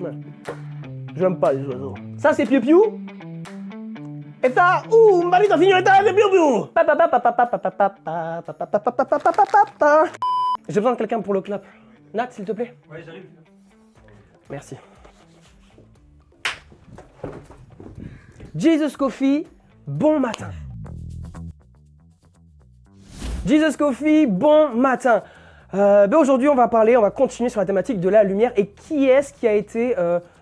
Ouais. J'aime pas les oiseaux. Ça, c'est piou-piou. Et ça, marita signorita, c'est piou-piou. J'ai besoin de quelqu'un pour le clap. Nat, s'il te plaît. Ouais, j'arrive. Merci. Jesus Coffee, bon matin. Jesus Coffee, bon matin. Aujourd'hui, on va continuer sur la thématique de la lumière. Et qui est-ce qui a été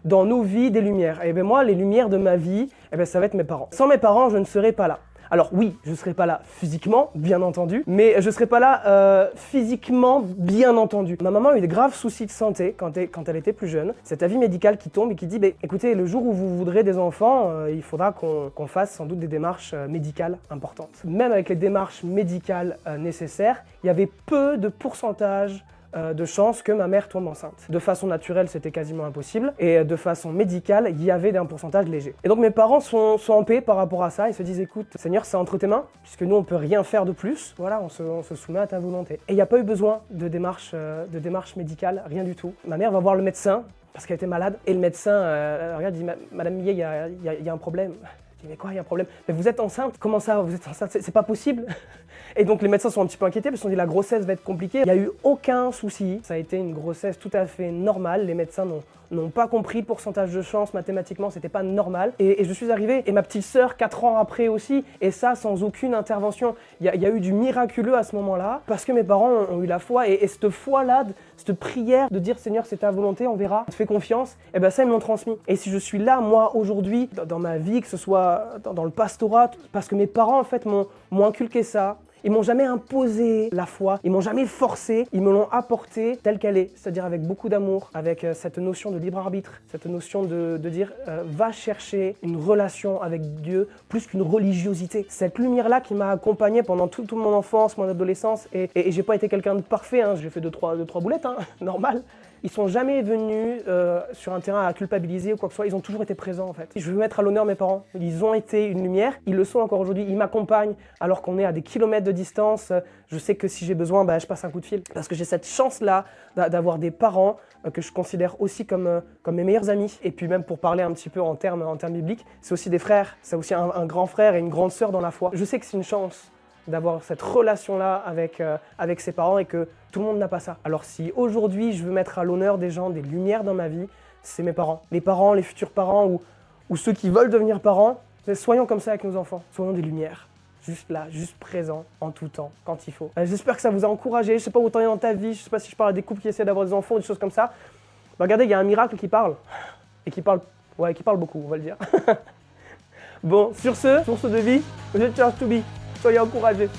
dans nos vies des lumières? Et bien moi, les lumières de ma vie, ça va être mes parents. Sans mes parents, je ne serais pas là. Alors oui, je ne serai pas là physiquement, bien entendu, mais je ne serai pas là physiquement, bien entendu. Ma maman a eu des graves soucis de santé quand elle était plus jeune. C'est avis médical qui tombe et qui dit écoutez, le jour où vous voudrez des enfants, il faudra qu'on fasse sans doute des démarches médicales importantes. Même avec les démarches médicales nécessaires, il y avait peu de pourcentage de chances que ma mère tombe enceinte. De façon naturelle, c'était quasiment impossible, et de façon médicale, il y avait un pourcentage léger. Et donc mes parents sont en paix par rapport à ça, ils se disent écoute, Seigneur, c'est entre tes mains, puisque nous on peut rien faire de plus, voilà, on se soumet à ta volonté. Et il n'y a pas eu besoin de démarche médicale, rien du tout. Ma mère va voir le médecin, parce qu'elle était malade, et le médecin regarde, dit Madame Millet, il y a un problème. Je dis mais quoi, il y a un problème? Mais vous êtes enceinte? Comment ça, vous êtes enceinte? C'est pas possible. Et donc les médecins sont un petit peu inquiétés parce qu'ils ont dit la grossesse va être compliquée. Il n'y a eu aucun souci. Ça a été une grossesse tout à fait normale. Les médecins n'ont pas compris le pourcentage de chance mathématiquement, c'était pas normal. Et je suis arrivé, et ma petite sœur 4 ans après aussi, et ça sans aucune intervention. Il y a eu du miraculeux à ce moment-là, parce que mes parents ont eu la foi, et cette foi-là, cette prière de dire Seigneur c'est ta volonté, on verra, je te fais confiance, et ça ils m'ont transmis. Et si je suis là, moi aujourd'hui, dans ma vie, que ce soit dans le pastorat, parce que mes parents en fait m'ont inculqué ça. Ils m'ont jamais imposé la foi, ils m'ont jamais forcé, ils me l'ont apportée telle qu'elle est, c'est-à-dire avec beaucoup d'amour, avec cette notion de libre arbitre, cette notion de dire va chercher une relation avec Dieu plus qu'une religiosité. Cette lumière-là qui m'a accompagné pendant toute mon enfance, mon adolescence, et j'ai pas été quelqu'un de parfait, hein, j'ai fait deux, trois boulettes, hein, normal. Ils sont jamais venus sur un terrain à culpabiliser ou quoi que ce soit, ils ont toujours été présents en fait. Je veux mettre à l'honneur mes parents, ils ont été une lumière, ils le sont encore aujourd'hui, ils m'accompagnent alors qu'on est à des kilomètres de distance. Je sais que si j'ai besoin, je passe un coup de fil. Parce que j'ai cette chance-là d'avoir des parents que je considère aussi comme mes meilleurs amis. Et puis même pour parler un petit peu en termes bibliques, c'est aussi des frères, c'est aussi un grand frère et une grande sœur dans la foi. Je sais que c'est une chance d'avoir cette relation-là avec ses parents et que tout le monde n'a pas ça. Alors si aujourd'hui je veux mettre à l'honneur des gens, des lumières dans ma vie, c'est mes parents. Les parents, les futurs parents ou ceux qui veulent devenir parents, soyons comme ça avec nos enfants, soyons des lumières. Juste là, juste présent, en tout temps, quand il faut. J'espère que ça vous a encouragé, je sais pas où t'en es dans ta vie, je sais pas si je parle à des couples qui essaient d'avoir des enfants ou des choses comme ça. Regardez, il y a un miracle qui parle, et qui parle beaucoup, on va le dire. Bon, sur ce, source de vie, vous êtes Church to be. Soyez encouragés.